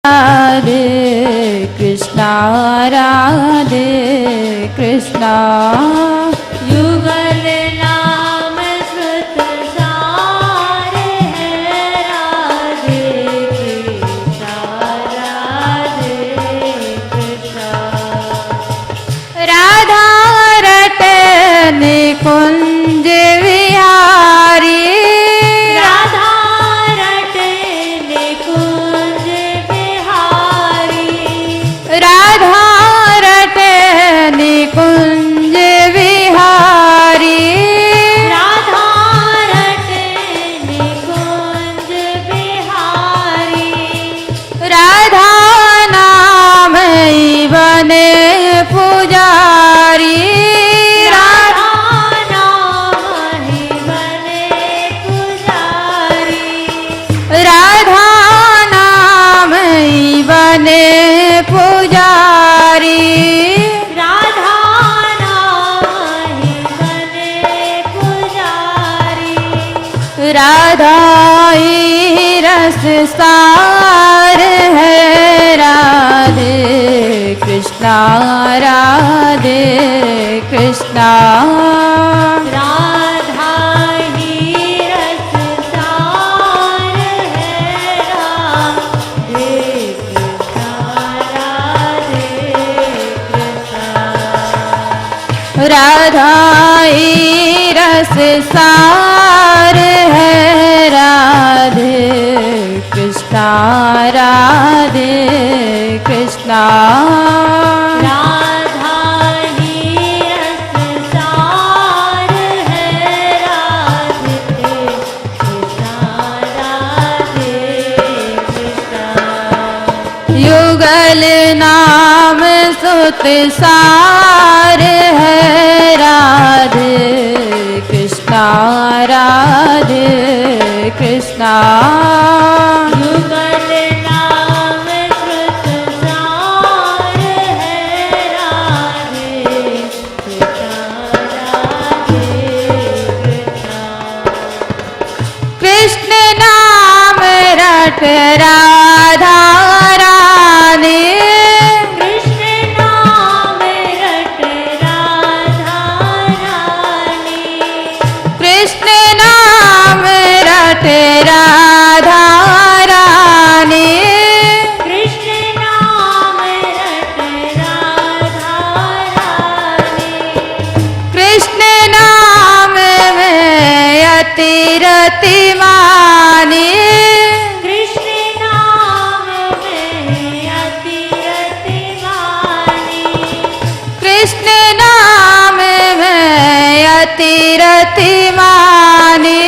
राधे कृष्णा राधे कृष्णा युगल नाम श्रुत सार है राधे कृष्णा राधे कृष्णा राधा रटन कुंज विहारी राधा रटन कुंज विहारी राधा रटन कुंज विहारी राधा रटन कुंज विहारी राधा नाम बने पुजारी राधा नाम बने पुजारी राधा नाम बने पुजारी राधा नाम बने पुजारी राधा ही रस सार है राधे कृष्णा राधे कृष्णा राधा ही रस सार है राधे कृष्णा राधे कृष्णा राधा ही रस सार है राधे कृष्णा राधे कृष्णा राधा ही रस सार है राधे कृष्णा राधे कृष्णा युगल नाम सुत सार है राधे कृष्णा राधे कृष्णा युगल नाम कृत सार है राधे कृष्णा राधे कृष्णा कृष्ण नाम रट राधा रानी कृष्ण नाम रट राधा रानी कृष्ण नाम रट राधा रानी कृष्ण नाम रट राधा रानी कृष्ण नाम में अति रति मानी कृष्ण नाम में अति रति मानी कृष्ण नाम में अति रति मानी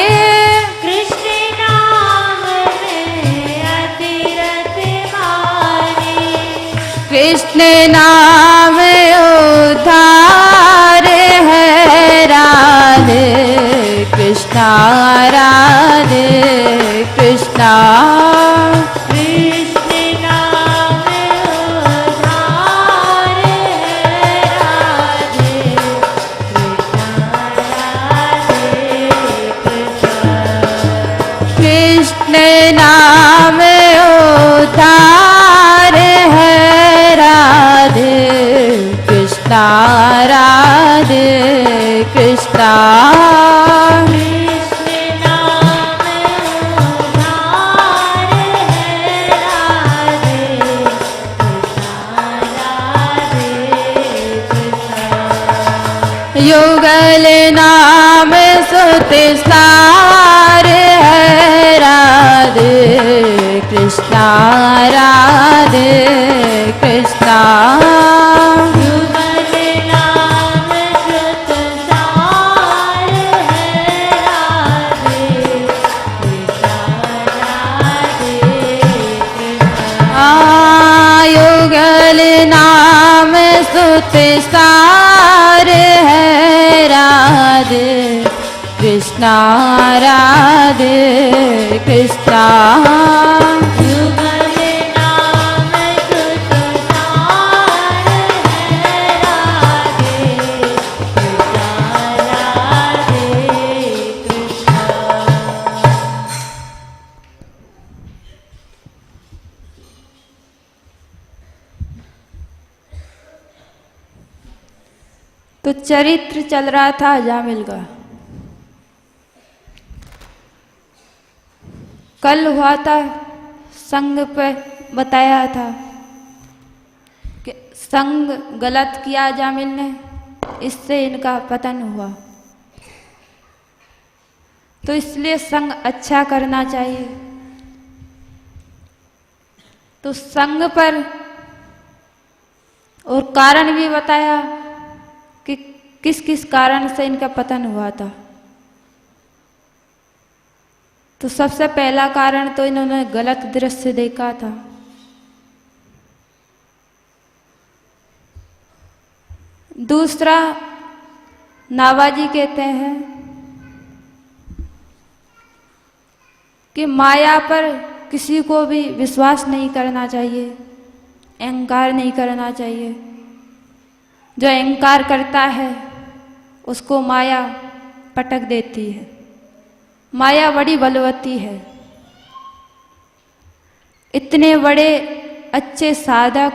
कृष्ण नाम में अति रति मानी कृष्ण नाम उद्धार है राधे कृष्णा राधे कृष्णा कृष्ण नाम उद्धार है राधे कृष्णा राधे कृष्णा कृष्ण नाम उद्धार है राधे कृष्णा राधे कृष्णा कृष्ण नाम उद्धार है राधे कृष्णा राधे कृष्णा युगल नाम सुत सार है राधे कृष्णा राधे कृष्णा युगल नाम सुत सार है राधे कृष्णा राधे कृष्णा युगल नाम सुत सार है राधे कृष्णा राधे कृष्णा युगल नाम सुत सार है राधे कृष्णा राधे कृष्णा। 「तो चरित्र चल रहा था अजामिल का। कल हुआ था संग पे बताया था कि संग गलत किया अजामिल ने, इससे इनका पतन हुआ। तो इसलिए संग अच्छा करना चाहिए। तो संग पर और कारण भी बताया कि किस किस कारण से इनका पतन हुआ था। तो सबसे पहला कारण तो इन्होंने गलत दृश्य देखा था। दूसरा, नाभाजी कहते हैं कि माया पर किसी को भी विश्वास नहीं करना चाहिए, अहंकार नहीं करना चाहिए। जो अहंकार करता है उसको माया पटक देती है। माया बड़ी बलवती है। इतने बड़े अच्छे साधक,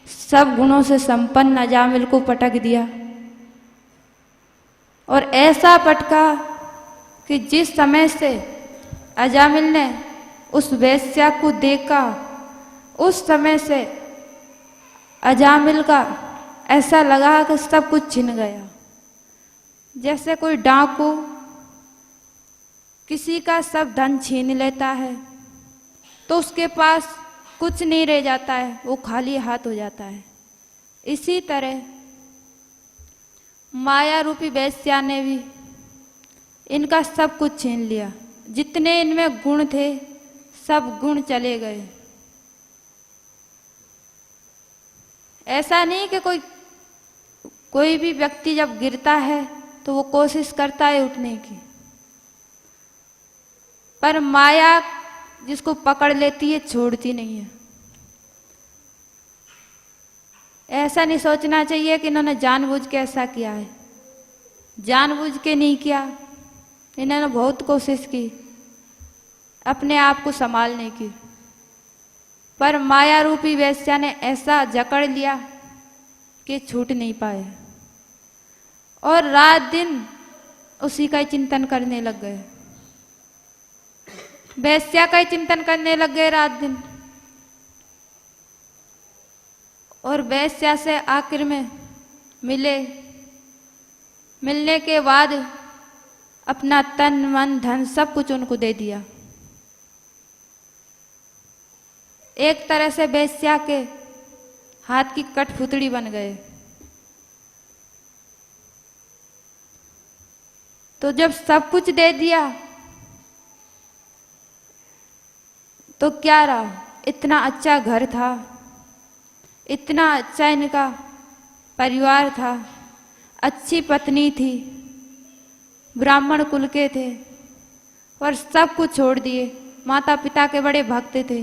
सब गुणों से संपन्न अजामिल को पटक दिया, और ऐसा पटका कि जिस समय से अजामिल ने उस वेश्या को देखा, उस समय से अजामिल का ऐसा लगा कि सब कुछ छिन गया। जैसे कोई डाकू किसी का सब धन छीन लेता है तो उसके पास कुछ नहीं रह जाता है, वो खाली हाथ हो जाता है। इसी तरह माया रूपी वेश्या ने भी इनका सब कुछ छीन लिया। जितने इनमें गुण थे सब गुण चले गए। ऐसा नहीं कि कोई भी व्यक्ति जब गिरता है तो वो कोशिश करता है उठने की, पर माया जिसको पकड़ लेती है छोड़ती नहीं है। ऐसा नहीं सोचना चाहिए कि इन्होंने जानबूझ के ऐसा किया है। जानबूझ के नहीं किया, इन्होंने बहुत कोशिश की अपने आप को संभालने की, पर माया रूपी वेश्या ने ऐसा जकड़ लिया कि छूट नहीं पाए, और रात दिन उसी का ही चिंतन करने लग गए। वेश्या का ही चिंतन करने लग गए रात दिन। और वेश्या से आखिर में मिलने के बाद अपना तन मन धन सब कुछ उनको दे दिया। एक तरह से वेश्या के हाथ की कठपुतली बन गए। तो जब सब कुछ दे दिया तो क्या रहा? इतना अच्छा घर था, इतना अच्छा इनका परिवार था, अच्छी पत्नी थी, ब्राह्मण कुल के थे, और सब कुछ छोड़ दिए। माता पिता के बड़े भक्त थे,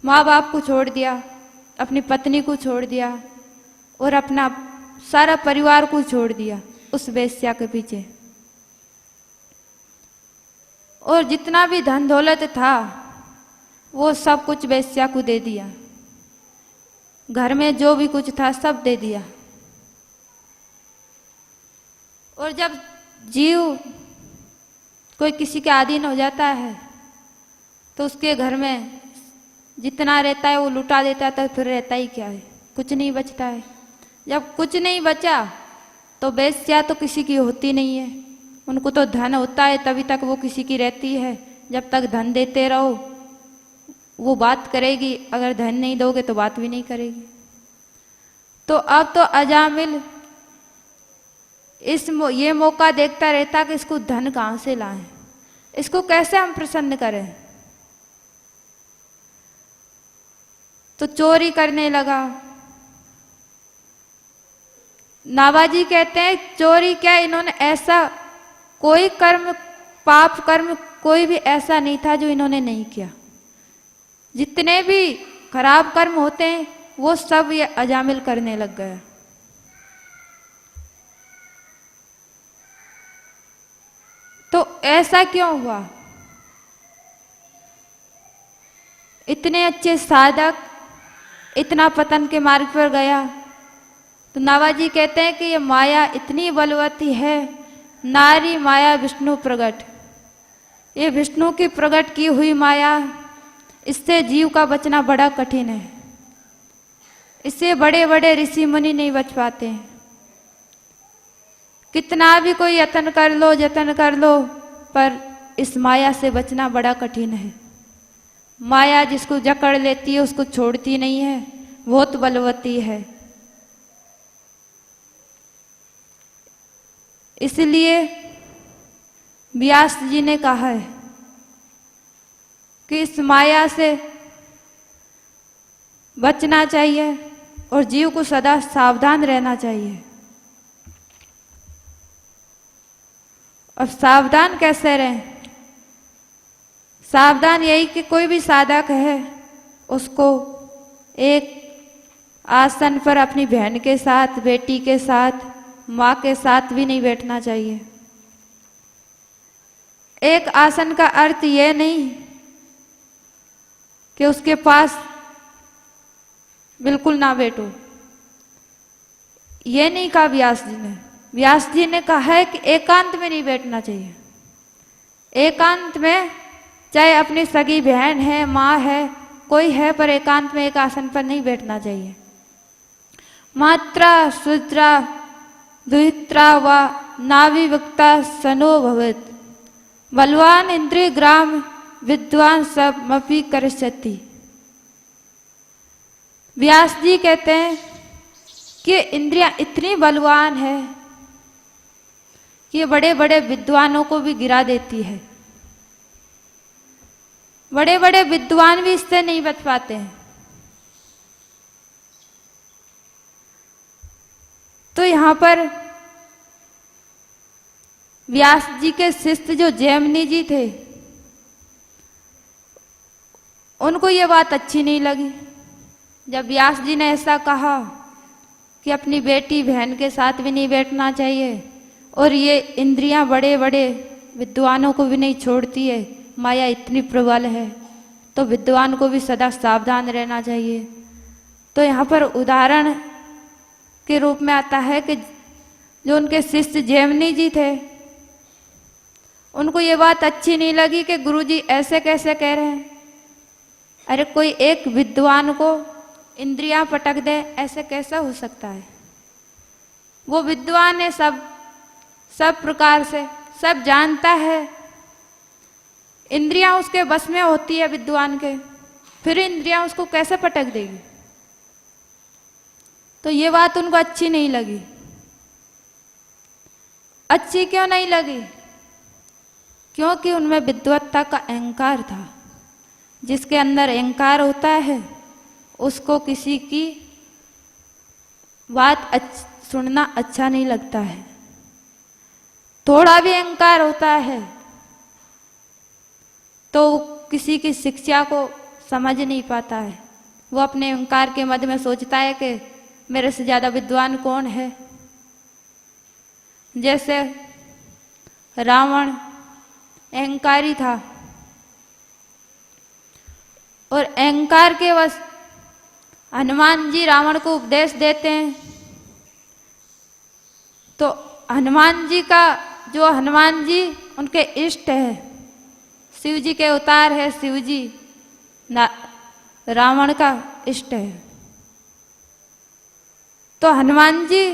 माँ बाप को छोड़ दिया, अपनी पत्नी को छोड़ दिया, और अपना सारा परिवार को छोड़ दिया उस वेश्या के पीछे। और जितना भी धन दौलत था वो सब कुछ वेश्या को दे दिया। घर में जो भी कुछ था सब दे दिया। और जब जीव कोई किसी के अधीन हो जाता है तो उसके घर में जितना रहता है वो लुटा देता है, तो फिर रहता ही क्या है? कुछ नहीं बचता है। जब कुछ नहीं बचा तो वेश्या तो किसी की होती नहीं है। उनको तो धन होता है तभी तक वो किसी की रहती है। जब तक धन देते रहो वो बात करेगी, अगर धन नहीं दोगे तो बात भी नहीं करेगी। तो अब तो अजामिल ये मौका देखता रहता कि इसको धन कहाँ से लाएं, इसको कैसे हम प्रसन्न करें। तो चोरी करने लगा। नाभाजी कहते हैं चोरी क्या, इन्होंने ऐसा कोई कर्म, पाप कर्म कोई भी ऐसा नहीं था जो इन्होंने नहीं किया। जितने भी खराब कर्म होते हैं वो सब ये अजामिल करने लग गया। तो ऐसा क्यों हुआ? इतने अच्छे साधक इतना पतन के मार्ग पर गया तो नाभाजी कहते हैं कि ये माया इतनी बलवती है, नारी माया विष्णु प्रगट, ये विष्णु की प्रकट की हुई माया, इससे जीव का बचना बड़ा कठिन है। इससे बड़े बड़े ऋषि मुनि नहीं बच पाते हैं। कितना भी कोई यत्न कर लो, पर इस माया से बचना बड़ा कठिन है। माया जिसको जकड़ लेती है उसको छोड़ती नहीं है, बहुत बलवती है। इसलिए व्यास जी ने कहा है कि इस माया से बचना चाहिए और जीव को सदा सावधान रहना चाहिए। अब सावधान कैसे रहें? सावधान यही कि कोई भी साधक है उसको एक आसन पर अपनी बहन के साथ, बेटी के साथ, माँ के साथ भी नहीं बैठना चाहिए। एक आसन का अर्थ ये नहीं कि उसके पास बिल्कुल ना बैठो, ये नहीं कहा व्यास जी ने। व्यास जी ने कहा है कि एकांत में नहीं बैठना चाहिए। एकांत में चाहे अपनी सगी बहन है, माँ है, कोई है, पर एकांत में एक आसन पर नहीं बैठना चाहिए। मात्रा शुद्रा दुहित्रा व नाविवक्ता सनो भवेत्, बलवान इंद्रिय ग्राम विद्वान सब मपी करशति। व्यास जी कहते हैं कि इंद्रियां इतनी बलवान है कि बड़े बड़े विद्वानों को भी गिरा देती है। बड़े बड़े विद्वान भी इससे नहीं बच पाते हैं। तो यहां पर व्यास जी के शिष्य जो जैमिनी जी थे, उनको ये बात अच्छी नहीं लगी। जब व्यास जी ने ऐसा कहा कि अपनी बेटी बहन के साथ भी नहीं बैठना चाहिए और ये इंद्रियां बड़े बड़े विद्वानों को भी नहीं छोड़ती है, माया इतनी प्रबल है, तो विद्वान को भी सदा सावधान रहना चाहिए। तो यहाँ पर उदाहरण के रूप में आता है कि जो उनके शिष्य जैमिनी जी थे, उनको ये बात अच्छी नहीं लगी कि गुरुजी ऐसे कैसे कह रहे हैं। अरे कोई एक विद्वान को इंद्रियां पटक दे, ऐसे कैसा हो सकता है? वो विद्वान है, सब प्रकार से सब जानता है, इंद्रियां उसके बस में होती है विद्वान के, फिर इंद्रियां उसको कैसे पटक देगी? तो ये बात उनको अच्छी नहीं लगी। अच्छी क्यों नहीं लगी? क्योंकि उनमें विद्वत्ता का अहंकार था। जिसके अंदर अहंकार होता है उसको किसी की बात सुनना अच्छा नहीं लगता है। थोड़ा भी अहंकार होता है तो किसी की शिक्षा को समझ नहीं पाता है। वो अपने अहंकार के मध्य में सोचता है कि मेरे से ज्यादा विद्वान कौन है। जैसे रावण अहंकारी था और अहंकार के वश हनुमान जी रावण को उपदेश देते हैं। तो हनुमान जी उनके इष्ट है, शिव जी के अवतार है, शिव जी रावण का इष्ट है। तो हनुमान जी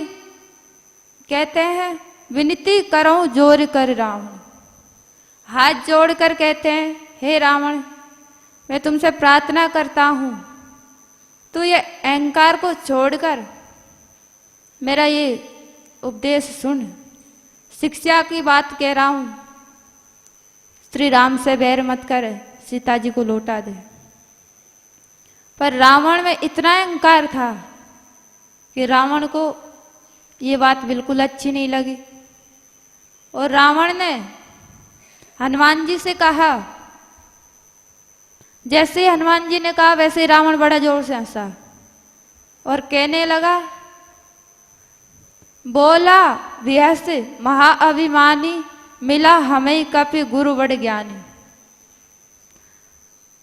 कहते हैं विनती करो जोर कर रावण, हाथ जोड़कर कहते हैं हे रावण, मैं तुमसे प्रार्थना करता हूं, तू ये अहंकार को छोड़कर मेरा ये उपदेश सुन। शिक्षा की बात कह रहा हूं, श्री राम से बैर मत कर, सीता जी को लौटा दे। पर रावण में इतना अहंकार था कि रावण को ये बात बिल्कुल अच्छी नहीं लगी और रावण ने हनुमान जी से कहा। जैसे ही हनुमान जी ने कहा वैसे ही रावण बड़ा जोर से हंसा और कहने लगा, बोला व्यस महाअभिमानी, मिला हमें कपि गुरु बड़ ज्ञानी।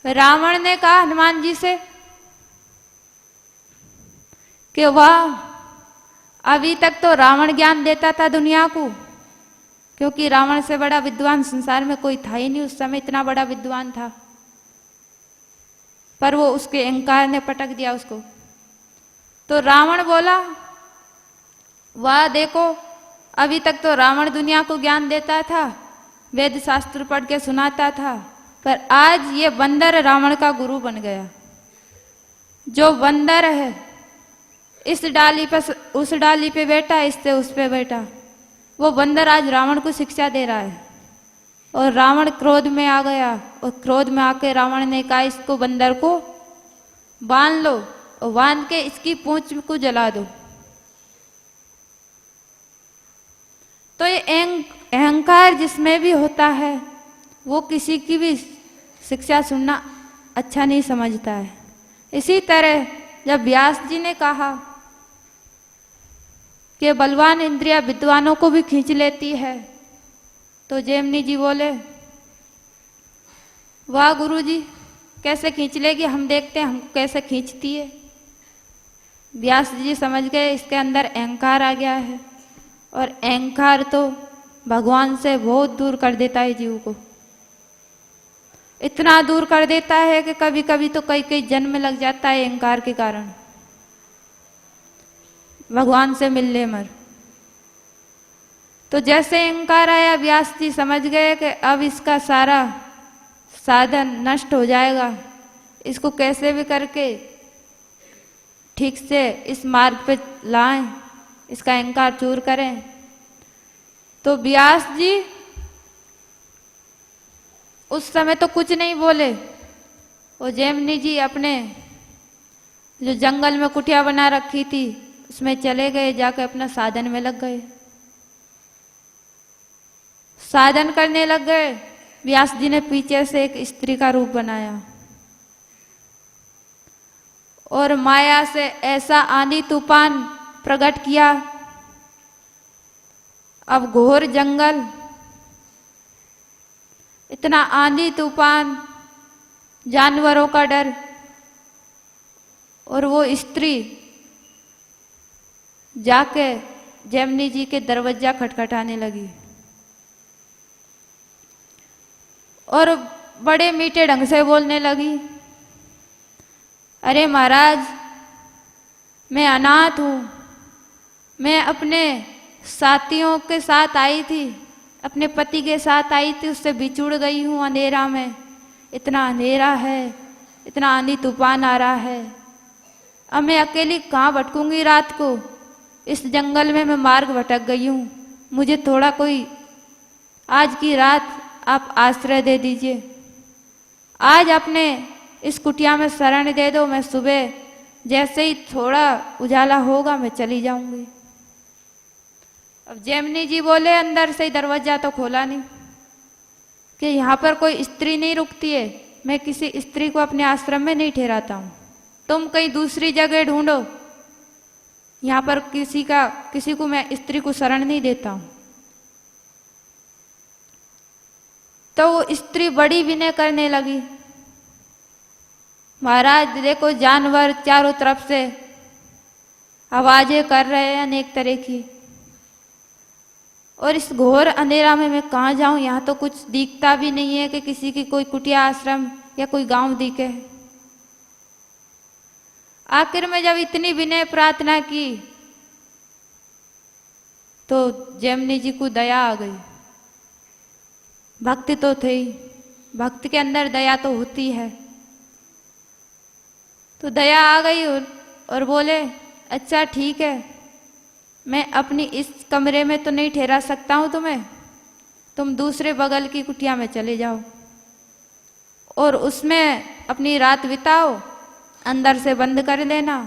रावण ने कहा हनुमान जी से कि वाह, अभी तक तो रावण ज्ञान देता था दुनिया को, क्योंकि रावण से बड़ा विद्वान संसार में कोई था ही नहीं। उस समय इतना बड़ा विद्वान था, पर वो उसके अहंकार ने पटक दिया उसको। तो रावण बोला, वाह देखो, अभी तक तो रावण दुनिया को ज्ञान देता था, वेद शास्त्र पढ़ के सुनाता था, पर आज ये बंदर रावण का गुरु बन गया। जो बंदर है, इस डाली पर उस डाली पे बैठा, इससे उस पे बैठा, वो बंदर आज रावण को शिक्षा दे रहा है। और रावण क्रोध में आ गया, और क्रोध में आके रावण ने कहा, इसको बंदर को बांध लो और बांध के इसकी पूंछ को जला दो। तो ये अहंकार जिसमें भी होता है, वो किसी की भी शिक्षा सुनना अच्छा नहीं समझता है। इसी तरह जब व्यास जी ने कहा कि बलवान इंद्रिया विद्वानों को भी खींच लेती है, तो जैमिनी जी बोले, वाह गुरु जी, कैसे खींच लेगी, हम देखते हैं हमको कैसे खींचती है। व्यास जी समझ गए इसके अंदर अहंकार आ गया है, और अहंकार तो भगवान से बहुत दूर कर देता है जीव को। इतना दूर कर देता है कि कभी कभी तो कई कई जन्म लग जाता है अहंकार के कारण भगवान से मिलने मर। तो जैसे अहंकार आया, व्यास जी समझ गए कि अब इसका सारा साधन नष्ट हो जाएगा, इसको कैसे भी करके ठीक से इस मार्ग पे लाएं, इसका अहंकार चूर करें। तो व्यास जी उस समय तो कुछ नहीं बोले, और जैमिनी जी अपने जो जंगल में कुटिया बना रखी थी उसमें चले गए, जाकर अपना साधन में लग गए, साधन करने लग गए। व्यास जी ने पीछे से एक स्त्री का रूप बनाया, और माया से ऐसा आंधी तूफान प्रकट किया। अब घोर जंगल, इतना आंधी तूफान, जानवरों का डर, और वो स्त्री जाके जैमिनी जी के दरवाजा खटखटाने लगी, और बड़े मीठे ढंग से बोलने लगी, अरे महाराज, मैं अनाथ हूँ, मैं अपने साथियों के साथ आई थी, अपने पति के साथ आई थी, उससे बिछुड़ गई हूँ अंधेरा में। इतना अंधेरा है, इतना आंधी तूफान आ रहा है, अब मैं अकेली कहाँ भटकूंगी रात को, इस जंगल में मैं मार्ग भटक गई हूँ, मुझे थोड़ा कोई आज की रात आप आश्रय दे दीजिए, आज अपने इस कुटिया में शरण दे दो, मैं सुबह जैसे ही थोड़ा उजाला होगा मैं चली जाऊंगी। अब जैमिनी जी बोले, अंदर से ही दरवाजा तो खोला नहीं कि यहाँ पर कोई स्त्री नहीं रुकती है, मैं किसी स्त्री को अपने आश्रम में नहीं ठहराता हूँ, तुम कहीं दूसरी जगह ढूंढो, यहाँ पर किसी को मैं स्त्री को शरण नहीं देता हूँ। तो वो स्त्री बड़ी विनय करने लगी, महाराज देखो, जानवर चारों तरफ से आवाजें कर रहे हैं अनेक तरह की, और इस घोर अंधेरा में मैं कहाँ जाऊं, यहाँ तो कुछ दिखता भी नहीं है कि किसी की कोई कुटिया आश्रम या कोई गांव दिखे। आखिर में जब इतनी विनय प्रार्थना की तो जैमिनी जी को दया आ गई। भक्ति तो थे ही, भक्त के अंदर दया तो होती है, तो दया आ गई और बोले, अच्छा ठीक है, मैं अपनी इस कमरे में तो नहीं ठहरा सकता हूँ तुम्हें, तुम दूसरे बगल की कुटिया में चले जाओ और उसमें अपनी रात बिताओ, अंदर से बंद कर देना,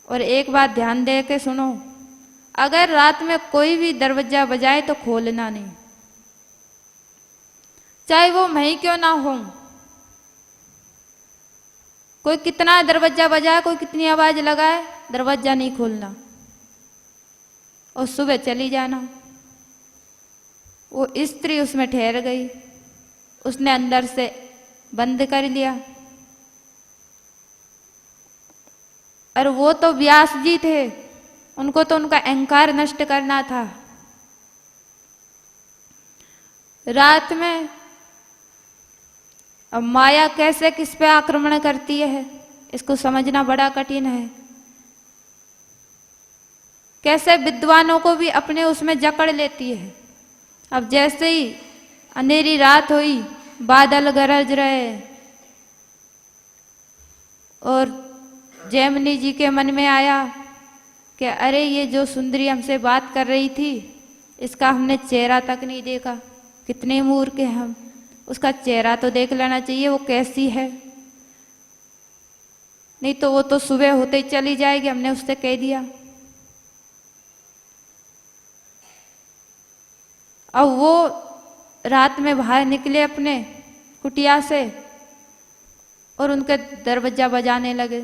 और एक बात ध्यान दे के सुनो, अगर रात में कोई भी दरवाजा बजाए तो खोलना नहीं, चाहे वो मैं ही क्यों ना हूं, कोई कितना दरवाजा बजाए, कोई कितनी आवाज लगाए, दरवाजा नहीं खोलना, और सुबह चली जाना। वो स्त्री उसमें ठहर गई, उसने अंदर से बंद कर लिया, और वो तो व्यास जी थे, उनको तो उनका अहंकार नष्ट करना था। रात में अब माया कैसे किस पे आक्रमण करती है इसको समझना बड़ा कठिन है। कैसे विद्वानों को भी अपने उसमें जकड़ लेती है। अब जैसे ही अंधेरी रात हुई, बादल गरज रहे और जैमिनी जी के मन में आया कि अरे ये जो सुंदरी हमसे बात कर रही थी इसका हमने चेहरा तक नहीं देखा, कितने मूर्ख हैं हम, उसका चेहरा तो देख लेना चाहिए वो कैसी है, नहीं तो वो तो सुबह होते ही चली जाएगी, हमने उससे कह दिया। अब वो रात में बाहर निकले अपने कुटिया से और उनके दरवाजा बजाने लगे,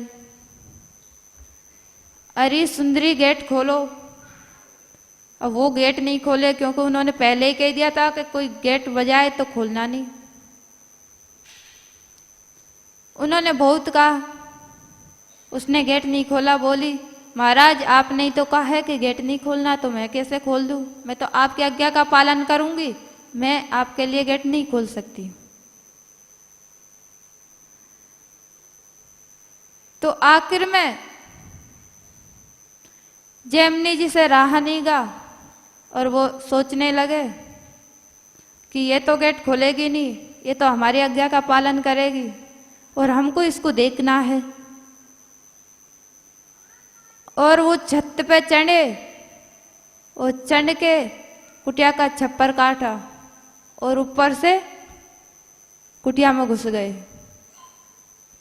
अरे सुंदरी गेट खोलो। अब वो गेट नहीं खोले क्योंकि उन्होंने पहले ही कह दिया था कि कोई गेट बजाए तो खोलना नहीं। उन्होंने बहुत कहा, उसने गेट नहीं खोला। बोली महाराज आपने ही तो कहा है कि गेट नहीं खोलना, तो मैं कैसे खोल दूं, मैं तो आपकी आज्ञा का पालन करूंगी, मैं आपके लिए गेट नहीं खोल सकती। तो आखिर में जैमिनी जी से रहा नहीं गा और वो सोचने लगे कि ये तो गेट खोलेगी नहीं, ये तो हमारी आज्ञा का पालन करेगी और हमको इसको देखना है। और वो छत पे चढ़े और चढ़ के कुटिया का छप्पर काटा और ऊपर से कुटिया में घुस गए।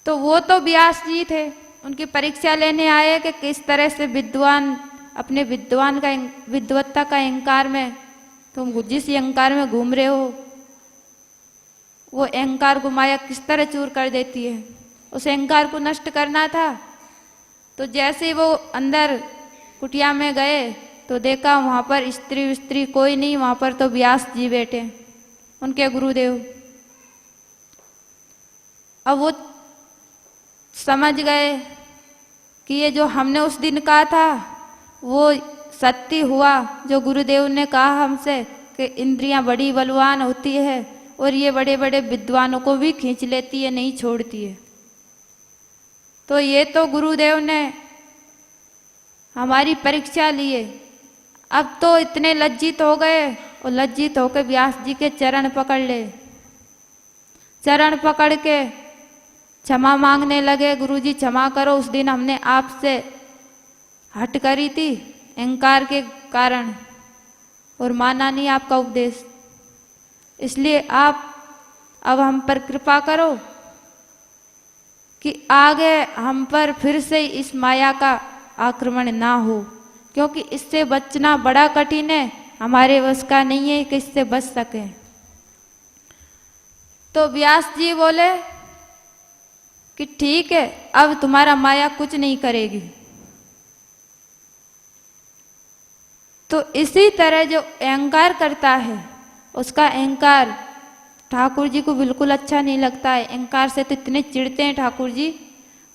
तो वो तो व्यास जी थे, उनकी परीक्षा लेने आए कि किस तरह से विद्वान अपने विद्वत्ता का अहंकार में, तुम जिस अहंकार में घूम रहे हो वो अहंकार को माया किस तरह चूर कर देती है, उस अहंकार को नष्ट करना था। तो जैसे वो अंदर कुटिया में गए तो देखा वहाँ पर स्त्री विस्त्री कोई नहीं, वहाँ पर तो व्यास जी बैठे, उनके गुरुदेव। अब वो समझ गए कि ये जो हमने उस दिन कहा था वो सत्य हुआ, जो गुरुदेव ने कहा हमसे कि इंद्रियां बड़ी बलवान होती है और ये बड़े बड़े विद्वानों को भी खींच लेती है, नहीं छोड़ती है। तो ये तो गुरुदेव ने हमारी परीक्षा लिए। अब तो इतने लज्जित हो गए और लज्जित होकर व्यास जी के चरण पकड़ ले, चरण पकड़ के क्षमा मांगने लगे, गुरुजी क्षमा करो, उस दिन हमने आपसे हट करी थी अहंकार के कारण और माना नहीं आपका उपदेश, इसलिए आप अब हम पर कृपा करो कि आगे हम पर फिर से इस माया का आक्रमण ना हो, क्योंकि इससे बचना बड़ा कठिन है, हमारे वश का नहीं है कि इससे बच सके। तो व्यास जी बोले कि ठीक है, अब तुम्हारा माया कुछ नहीं करेगी। तो इसी तरह जो अहंकार करता है उसका अहंकार ठाकुर जी को बिल्कुल अच्छा नहीं लगता है। अहंकार से तो इतने चिढ़ते हैं ठाकुर जी,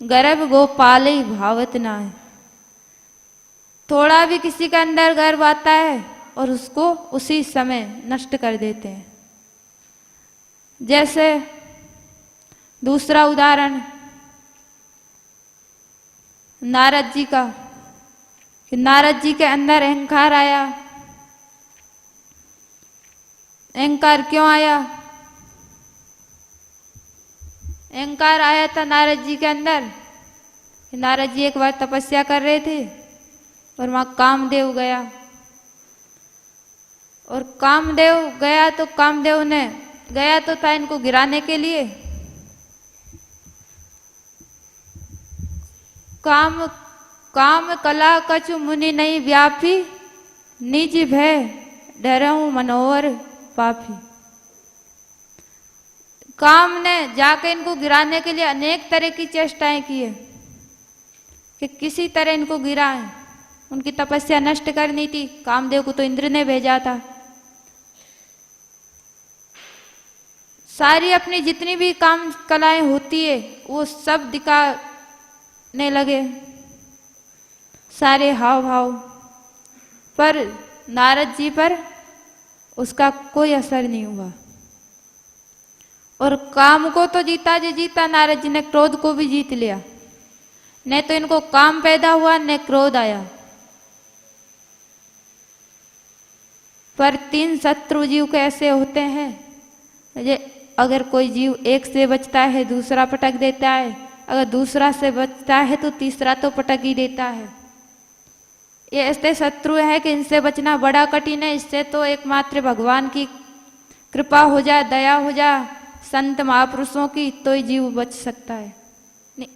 गर्भ गोपाल ही भावत ना है। थोड़ा भी किसी का अंदर गर्व आता है और उसको उसी समय नष्ट कर देते हैं। जैसे दूसरा उदाहरण नारद जी का, कि नारद जी के अंदर अहंकार आया। अहंकार क्यों आया? अहंकार आया था नारद जी के अंदर। नारद जी एक बार तपस्या कर रहे थे और वहां कामदेव गया, और कामदेव गया तो कामदेव ने गया तो था इनको गिराने के लिए। काम कला कछु मुनि नहीं व्यापी, निज भय डरऊं मनोहर पापी। काम ने जाके इनको गिराने के लिए अनेक तरह की चेष्टाएं की है कि किसी तरह इनको गिराएं। उनकी तपस्या नष्ट करनी थी, कामदेव को तो इंद्र ने भेजा था। सारी अपनी जितनी भी काम कलाएं होती है वो सब दिखाने लगे, सारे हाव भाव, पर नारद जी पर उसका कोई असर नहीं हुआ। और काम को तो जीता जी जीता, नारद जी ने क्रोध को भी जीत लिया। न तो इनको काम पैदा हुआ न क्रोध आया। पर 3 शत्रु जीव कैसे होते हैं, अगर कोई जीव एक से बचता है दूसरा पटक देता है, अगर दूसरा से बचता है तो तीसरा तो पटक ही देता है। ये ऐसे शत्रु है कि इनसे बचना बड़ा कठिन है। इससे तो एकमात्र भगवान की कृपा हो जाए, दया हो जाए संत महापुरुषों की, तो ही जीव बच सकता है।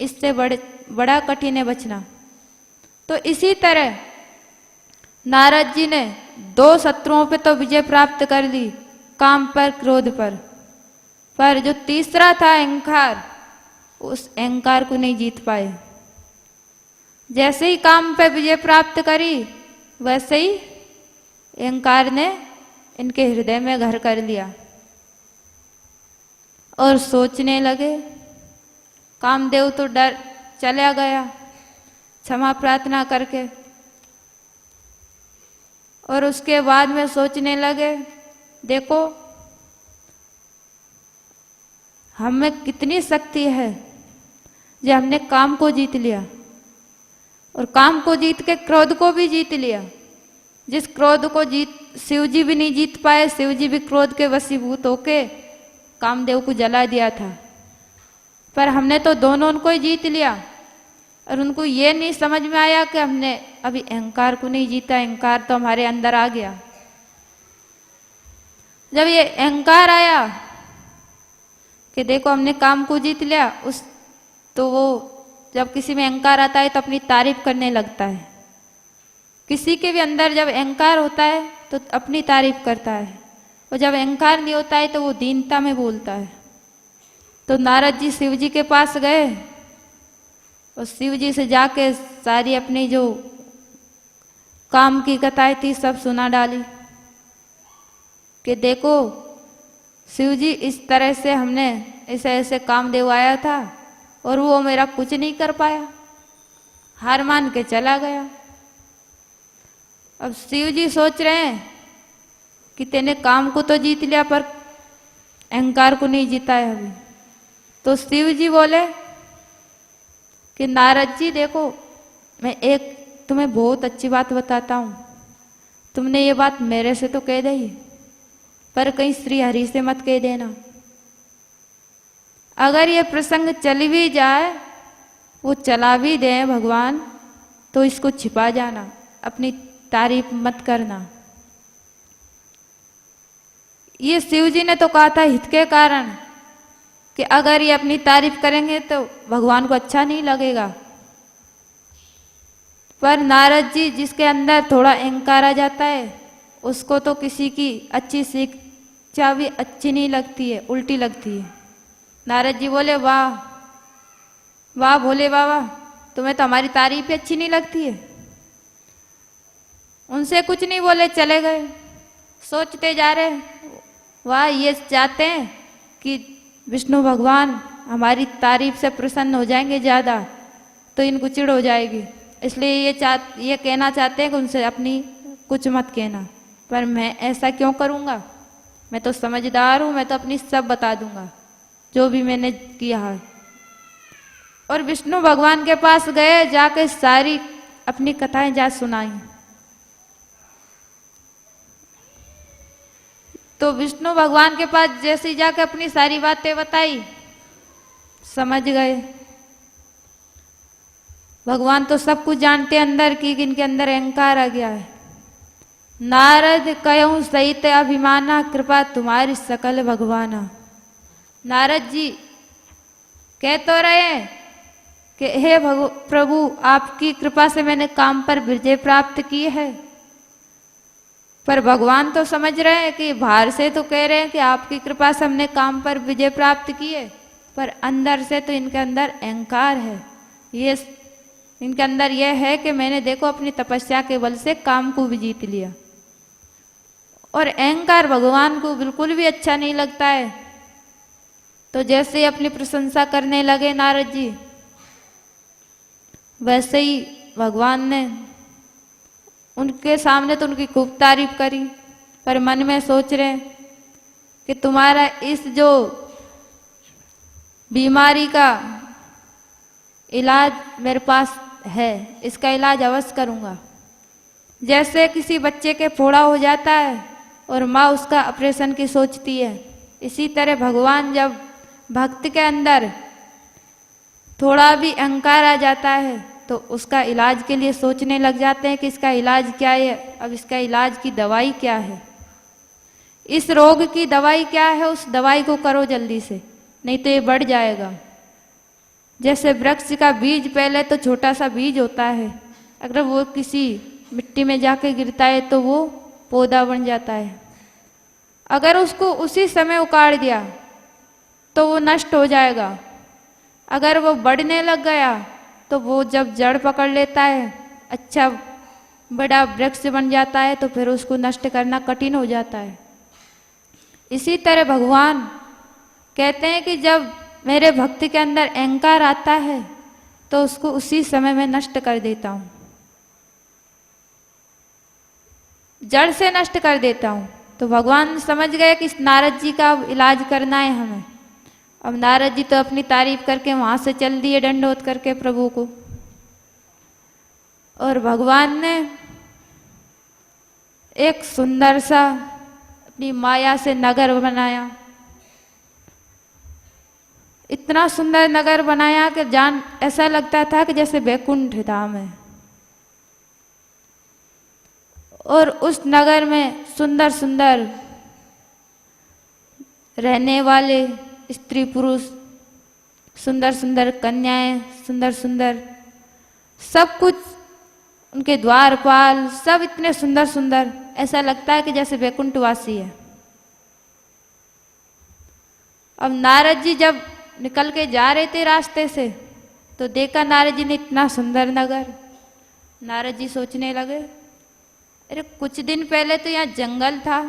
इससे बड़ा कठिन है बचना। तो इसी तरह नारद जी ने 2 शत्रुओं पे तो विजय प्राप्त कर ली, काम पर, क्रोध पर जो तीसरा था अहंकार, उस अहंकार को नहीं जीत पाए। जैसे ही काम पे विजय प्राप्त करी, वैसे ही अहंकार ने इनके हृदय में घर कर लिया और सोचने लगे। कामदेव तो डर चला गया क्षमा प्रार्थना करके, और उसके बाद में सोचने लगे, देखो हमें कितनी शक्ति है जो हमने काम को जीत लिया, और काम को जीत के क्रोध को भी जीत लिया। जिस क्रोध को शिव जी भी नहीं जीत पाए, शिव जी भी क्रोध के वशीभूत होके कामदेव को जला दिया था। पर हमने तो दोनों उनको ही जीत लिया, और उनको ये नहीं समझ में आया कि हमने अभी अहंकार को नहीं जीता, अहंकार तो हमारे अंदर आ गया। जब ये अहंकार आया कि देखो हमने काम को जीत लिया, तो वो जब किसी में अहंकार आता है तो अपनी तारीफ करने लगता है। किसी के भी अंदर जब अहंकार होता है तो अपनी तारीफ करता है, और जब अहंकार नहीं होता है तो वो दीनता में बोलता है। तो नारद जी शिव जी के पास गए और शिव जी से जाके सारी अपनी जो काम की कथाएं थी सब सुना डाली कि देखो शिव जी, इस तरह से हमने ऐसे ऐसे कामदेव आया था और वो मेरा कुछ नहीं कर पाया, हार मान के चला गया। अब शिव जी सोच रहे हैं कि तेने काम को तो जीत लिया पर अहंकार को नहीं जीता है अभी। तो शिव जी बोले कि नारद जी देखो, मैं एक तुम्हें बहुत अच्छी बात बताता हूँ, तुमने ये बात मेरे से तो कह दी, पर कहीं श्री हरि से मत कह देना। अगर ये प्रसंग चल भी जाए, वो चला भी दे भगवान, तो इसको छिपा जाना, अपनी तारीफ मत करना। ये शिव जी ने तो कहा था हित के कारण कि अगर ये अपनी तारीफ करेंगे तो भगवान को अच्छा नहीं लगेगा। पर नारद जी, जिसके अंदर थोड़ा अहंकार आ जाता है, उसको तो किसी की अच्छी शिक्षा भी अच्छी नहीं लगती है, उल्टी लगती है। नारद जी बोले, वाह वाह भोले बाबा, तुम्हें तो हमारी तारीफ अच्छी नहीं लगती है। उनसे कुछ नहीं बोले, चले गए। सोचते जा रहे, वाह ये चाहते हैं कि विष्णु भगवान हमारी तारीफ से प्रसन्न हो जाएंगे ज़्यादा, तो इनको चिढ़ हो जाएगी, इसलिए ये कहना चाहते हैं कि उनसे अपनी कुछ मत कहना। पर मैं ऐसा क्यों करूँगा, मैं तो समझदार हूँ, मैं तो अपनी सब बता दूंगा जो भी मैंने किया है। और विष्णु भगवान के पास गए, जाके सारी अपनी कथाएं जा सुनाई। तो विष्णु भगवान के पास जैसे जाके अपनी सारी बातें बताई, समझ गए। भगवान तो सब कुछ जानते अंदर की, इनके अंदर अहंकार आ गया है। नारद कहूँ सहित अभिमाना, कृपा तुम्हारी सकल भगवाना। नारद जी कह तो रहे कि हे प्रभु, आपकी कृपा से मैंने काम पर विजय प्राप्त की है। पर भगवान तो समझ रहे हैं कि बाहर से तो कह रहे हैं कि आपकी कृपा से हमने काम पर विजय प्राप्त की है, पर अंदर से तो इनके अंदर अहंकार है। ये इनके अंदर यह है कि मैंने देखो अपनी तपस्या के बल से काम को भी जीत लिया। और अहंकार भगवान को बिल्कुल भी अच्छा नहीं लगता है। तो जैसे ही अपनी प्रशंसा करने लगे नारद जी, वैसे ही भगवान ने उनके सामने तो उनकी खूब तारीफ करी, पर मन में सोच रहे कि तुम्हारा इस जो बीमारी का इलाज मेरे पास है, इसका इलाज अवश्य करूँगा। जैसे किसी बच्चे के फोड़ा हो जाता है और माँ उसका ऑपरेशन की सोचती है, इसी तरह भगवान जब भक्त के अंदर थोड़ा भी अहंकार आ जाता है तो उसका इलाज के लिए सोचने लग जाते हैं कि इसका इलाज क्या है, अब इसका इलाज की दवाई क्या है, इस रोग की दवाई क्या है, उस दवाई को करो जल्दी से, नहीं तो ये बढ़ जाएगा। जैसे वृक्ष का बीज पहले तो छोटा सा बीज होता है, अगर वो किसी मिट्टी में जाके गिरता है तो वो पौधा बन जाता है। अगर उसको उसी समय उखाड़ दिया तो वो नष्ट हो जाएगा। अगर वो बढ़ने लग गया तो वो जब जड़ पकड़ लेता है, अच्छा बड़ा वृक्ष बन जाता है, तो फिर उसको नष्ट करना कठिन हो जाता है। इसी तरह भगवान कहते हैं कि जब मेरे भक्ति के अंदर अहंकार आता है तो उसको उसी समय में नष्ट कर देता हूँ, जड़ से नष्ट कर देता हूँ। तो भगवान समझ गए कि इस नारद जी का इलाज करना है हमें। अब नारद जी तो अपनी तारीफ करके वहां से चल दिए दंडोत करके प्रभु को, और भगवान ने एक सुंदर सा अपनी माया से नगर बनाया। इतना सुंदर नगर बनाया कि जान ऐसा लगता था कि जैसे बैकुंठ धाम है। और उस नगर में सुंदर सुंदर रहने वाले स्त्री पुरुष, सुंदर सुंदर कन्याएं, सुंदर सुंदर सब कुछ, उनके द्वारपाल सब इतने सुंदर सुंदर, ऐसा लगता है कि जैसे बैकुंठवासी है। अब नारद जी जब निकल के जा रहे थे रास्ते से तो देखा नारद जी ने इतना सुंदर नगर। नारद जी सोचने लगे, अरे कुछ दिन पहले तो यहाँ जंगल था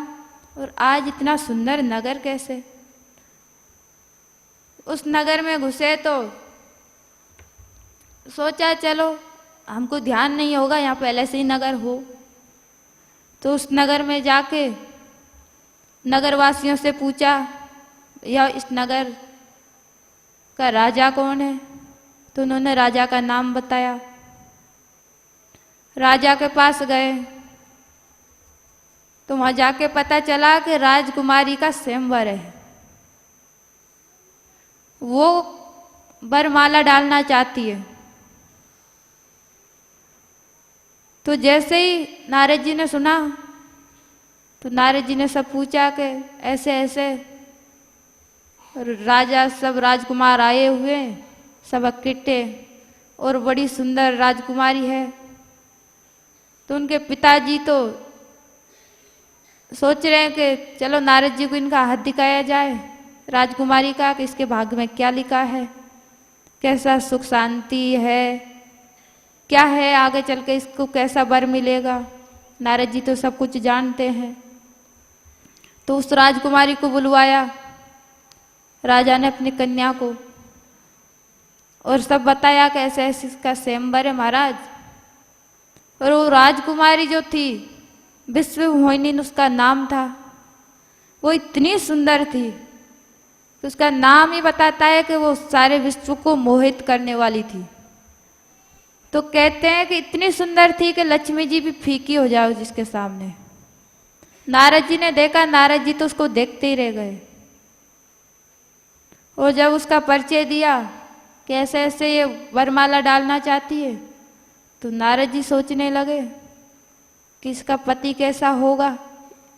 और आज इतना सुंदर नगर कैसे। उस नगर में घुसे तो सोचा चलो हमको ध्यान नहीं होगा यहाँ पहले से ही नगर हो, तो उस नगर में जाके नगरवासियों से पूछा यह इस नगर का राजा कौन है, तो उन्होंने राजा का नाम बताया। राजा के पास गए तो वहां जाके पता चला कि राजकुमारी का स्वयंवर है, वो वरमाला डालना चाहती है। तो जैसे ही नारद जी ने सुना तो नारद जी ने सब पूछा कि ऐसे ऐसे, राजा सब राजकुमार आए हुए सब इकट्ठे, और बड़ी सुंदर राजकुमारी है। तो उनके पिताजी तो सोच रहे हैं कि चलो नारद जी को इनका हाथ दिखाया जाए राजकुमारी का, कि इसके भाग्य में क्या लिखा है, कैसा सुख शांति है, क्या है आगे चल के इसको कैसा वर मिलेगा। नारद जी तो सब कुछ जानते हैं। तो उस राजकुमारी को बुलवाया राजा ने अपनी कन्या को, और सब बताया कि ऐसे ऐसे इसका स्वयंवर है महाराज। और वो राजकुमारी जो थी विश्व मोहिनी उसका नाम था, वो इतनी सुंदर थी कि उसका नाम ही बताता है कि वो सारे विश्व को मोहित करने वाली थी। तो कहते हैं कि इतनी सुंदर थी कि लक्ष्मी जी भी फीकी हो जाओ जिसके सामने। नारद जी ने देखा, नारद जी तो उसको देखते ही रह गए। और जब उसका परिचय दिया कि ऐसे ऐसे ये वरमाला डालना चाहती है, तो नारद जी सोचने लगे कि इसका पति कैसा होगा।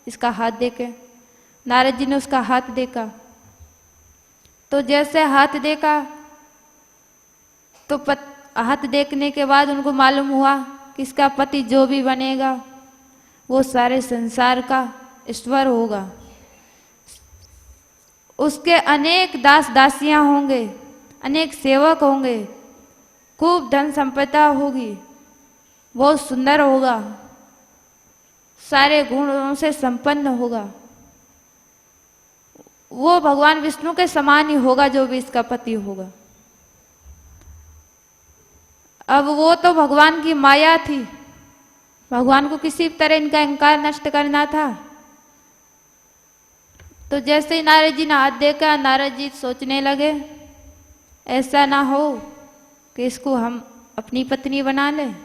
इसका हाथ देखे, नारद जी ने उसका हाथ देखा, तो जैसे हाथ देखा तो हाथ देखने के बाद उनको मालूम हुआ कि इसका पति जो भी बनेगा वो सारे संसार का ईश्वर होगा। उसके अनेक दास दासियां होंगे, अनेक सेवक होंगे, खूब धन संपदा होगी, बहुत सुंदर होगा, सारे गुणों से संपन्न होगा। वो भगवान विष्णु के समान ही होगा जो भी इसका पति होगा। अब वो तो भगवान की माया थी, भगवान को किसी भी तरह इनका अहंकार नष्ट करना था। तो जैसे ही नारद जी ने हाथ देखा, नारद जी सोचने लगे ऐसा ना हो कि इसको हम अपनी पत्नी बना लें।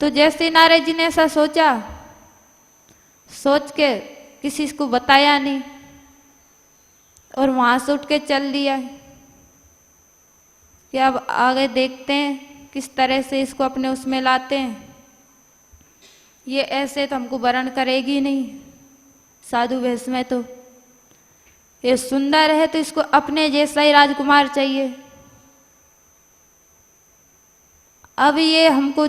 तो जैसे ही नारद जी ने ऐसा सोचा, सोच के किसी को बताया नहीं और वहां से उठ के चल दिया कि अब आगे देखते हैं किस तरह से इसको अपने उसमें लाते हैं। ये ऐसे तो हमको वरण करेगी नहीं, साधु वेश में तो ये सुंदर है तो इसको अपने जैसा ही राजकुमार चाहिए। अब ये हमको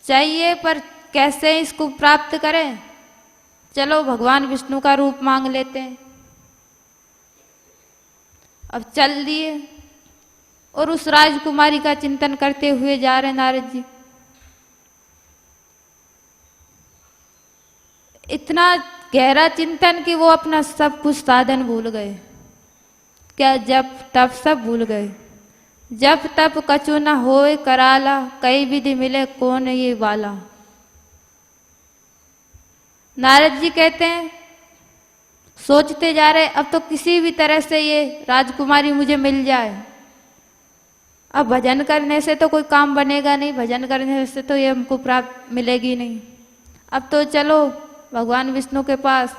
चाहिए पर कैसे इसको प्राप्त करें, चलो भगवान विष्णु का रूप मांग लेते हैं। अब चल दिए और उस राजकुमारी का चिंतन करते हुए जा रहे नारद जी। इतना गहरा चिंतन कि वो अपना सब कुछ साधन भूल गए। क्या जप तप सब भूल गए। जप तप कछु न होए कराला, कई विधि मिले कौन ये वाला। नारद जी कहते हैं सोचते जा रहे अब तो किसी भी तरह से ये राजकुमारी मुझे मिल जाए। अब भजन करने से तो कोई काम बनेगा नहीं, भजन करने से तो ये हमको प्राप्त मिलेगी नहीं। अब तो चलो भगवान विष्णु के पास,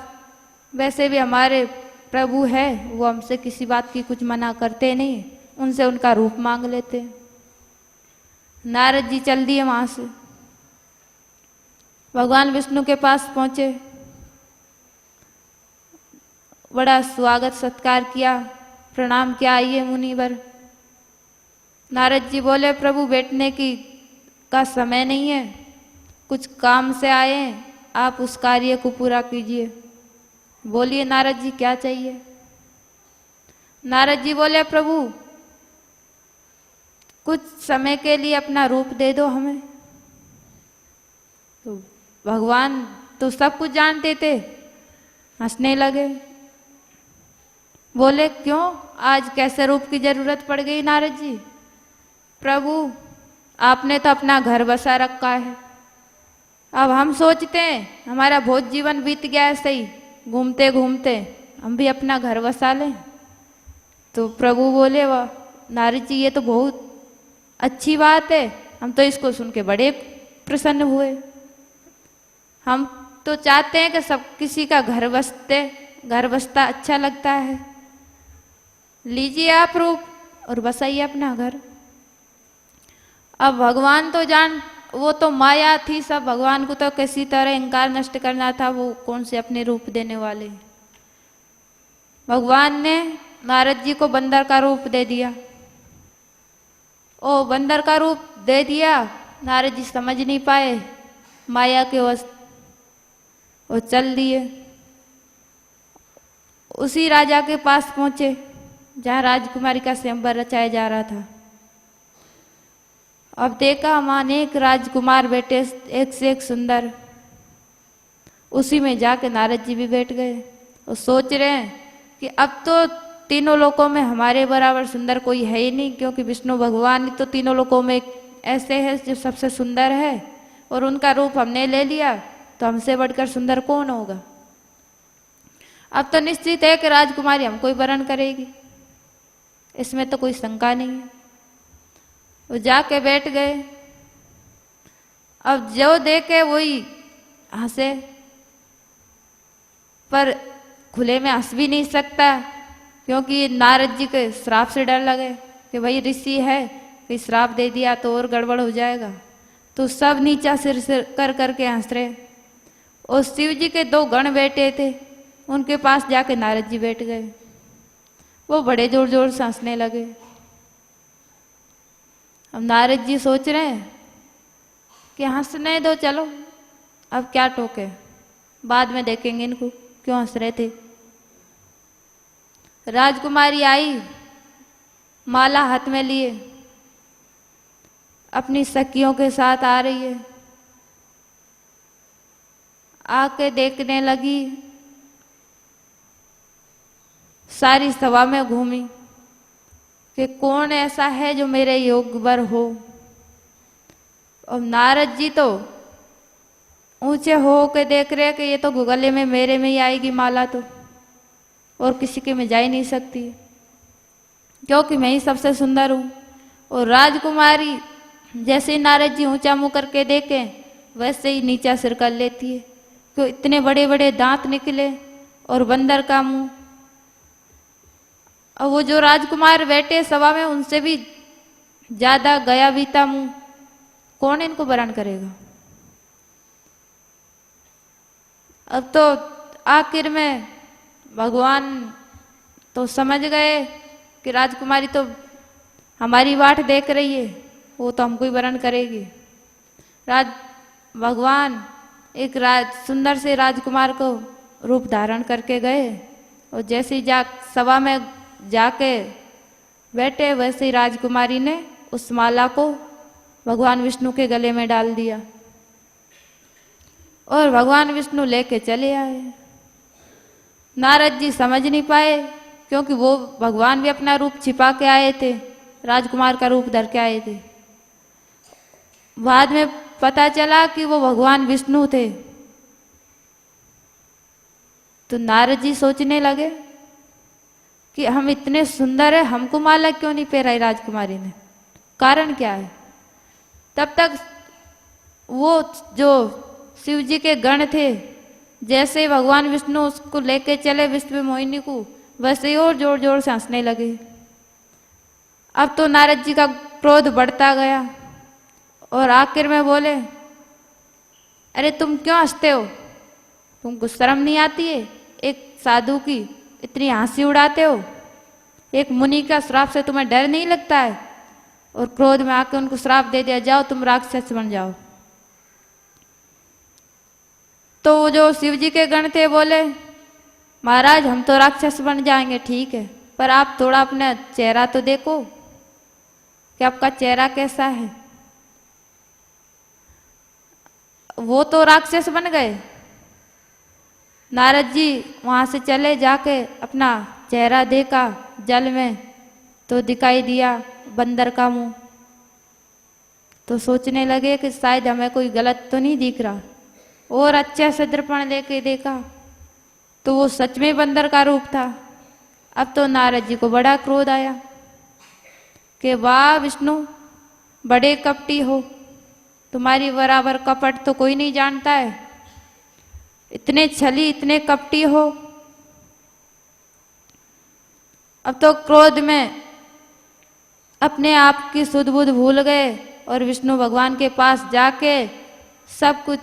वैसे भी हमारे प्रभु है, वो हमसे किसी बात की कुछ मना करते नहीं, उनसे उनका रूप मांग लेते। नारद जी चल दिए वहां से, भगवान विष्णु के पास पहुंचे, बड़ा स्वागत सत्कार किया, प्रणाम किया, आइए मुनिवर। नारद जी बोले प्रभु बैठने की का समय नहीं है, कुछ काम से आए हैं, आप उस कार्य को पूरा कीजिए। बोलिए नारद जी क्या चाहिए। नारद जी बोले प्रभु कुछ समय के लिए अपना रूप दे दो हमें। तो भगवान तो सब कुछ जानते थे, हंसने लगे, बोले क्यों आज कैसे रूप की जरूरत पड़ गई नारद जी। प्रभु आपने तो अपना घर बसा रखा है, अब हम सोचते हैं हमारा बहुत जीवन बीत गया ऐसे ही घूमते घूमते, हम भी अपना घर बसा लें। तो प्रभु बोले वाह नारद जी ये तो बहुत अच्छी बात है, हम तो इसको सुन के बड़े प्रसन्न हुए। हम तो चाहते हैं कि सब किसी का घर बसता अच्छा लगता है। लीजिए आप रूप और बसाइए अपना घर। अब भगवान तो वो तो माया थी सब, भगवान को तो किसी तरह अहंकार नष्ट करना था, वो कौन से अपने रूप देने वाले। भगवान ने नारद जी को बंदर का रूप दे दिया। ओ बंदर का रूप दे दिया, नारद जी समझ नहीं पाए माया के वश, वो चल दिए। उसी राजा के पास पहुंचे जहां राजकुमारी का स्वयंवर रचाया जा रहा था। अब देखा वहां अनेक राजकुमार बैठे, एक से एक सुंदर। उसी में जाके नारद जी भी बैठ गए और सोच रहे हैं कि अब तो तीनों लोकों में हमारे बराबर सुंदर कोई है ही नहीं, क्योंकि विष्णु भगवान तो तीनों लोकों में ऐसे है जो सबसे सुंदर है, और उनका रूप हमने ले लिया तो हमसे बढ़कर सुंदर कौन होगा। अब तो निश्चित है कि राजकुमारी हमको ही वरण करेगी, इसमें तो कोई शंका नहीं है। वो जाके बैठ गए। अब जो देखे वही हंसे, पर खुले में हंस भी नहीं सकता, क्योंकि नारद जी के श्राप से डर लगे कि भाई ऋषि है, कि श्राप दे दिया तो और गड़बड़ हो जाएगा। तो सब नीचा सिर कर करके हंस रहे। और शिव जी के 2 गण बैठे थे, उनके पास जाके नारद जी बैठ गए। वो बड़े जोर जोर से हंसने लगे। अब नारद जी सोच रहे हैं कि हंसने दो, चलो अब क्या टोके, बाद में देखेंगे इनको क्यों हंस रहे थे। राजकुमारी आई, माला हाथ में लिए, अपनी सखियों के साथ आ रही है। आके देखने लगी, सारी सभा में घूमी कि कौन ऐसा है जो मेरे योग वर हो। और नारद जी तो ऊंचे हो के देख रहे कि ये तो गले में मेरे में ही आएगी माला तो, और किसी के में जा ही नहीं सकती, क्योंकि मैं ही सबसे सुंदर हूँ। और राजकुमारी जैसे ही नारद जी ऊंचा मुंह करके देखें वैसे ही नीचा सिर कर लेती है, क्यों इतने बड़े बड़े दांत निकले और बंदर का मुंह। और वो जो राजकुमार बैठे सभा में उनसे भी ज्यादा गया बीता मुंह, कौन इनको वरण करेगा। अब तो आखिर में भगवान तो समझ गए कि राजकुमारी तो हमारी वाट देख रही है, वो तो हमको ही वरण करेगी। भगवान एक सुंदर से राजकुमार को रूप धारण करके गए, और जैसे ही सभा में जाके बैठे वैसे ही राजकुमारी ने उस माला को भगवान विष्णु के गले में डाल दिया, और भगवान विष्णु लेके चले आए। नारद जी समझ नहीं पाए, क्योंकि वो भगवान भी अपना रूप छिपा के आए थे, राजकुमार का रूप धर के आए थे। बाद में पता चला कि वो भगवान विष्णु थे। तो नारद जी सोचने लगे कि हम इतने सुंदर है, हमको माला क्यों नहीं पहनाई राजकुमारी ने, कारण क्या है। तब तक वो जो शिव जी के गण थे, जैसे ही भगवान विष्णु उसको लेके चले विश्व मोहिनी को, वैसे ही और जोर जोर से हंसने लगे। अब तो नारद जी का क्रोध बढ़ता गया, और आखिर में बोले, अरे तुम क्यों हंसते हो, तुमको शर्म नहीं आती है, एक साधु की इतनी हंसी उड़ाते हो, एक मुनि का श्राप से तुम्हें डर नहीं लगता है। और क्रोध में आके उनको श्राप दे दिया, जाओ तुम राक्षस बन जाओ। तो वो जो शिव जी के गण थे बोले, महाराज हम तो राक्षस बन जाएंगे ठीक है, पर आप थोड़ा अपना चेहरा तो देखो कि आपका चेहरा कैसा है। वो तो राक्षस बन गए। नारद जी वहां से चले, जाके अपना चेहरा देखा जल में, तो दिखाई दिया बंदर का मुंह। तो सोचने लगे कि शायद हमें कोई गलत तो नहीं दिख रहा, और अच्छे से दर्पण लेके देखा तो वो सच में बंदर का रूप था। अब तो नारद जी को बड़ा क्रोध आया कि वाह विष्णु, बड़े कपटी हो, तुम्हारी बराबर कपट तो कोई नहीं जानता है, इतने छली इतने कपटी हो। अब तो क्रोध में अपने आप की सुध बुध भूल गए, और विष्णु भगवान के पास जाके सब कुछ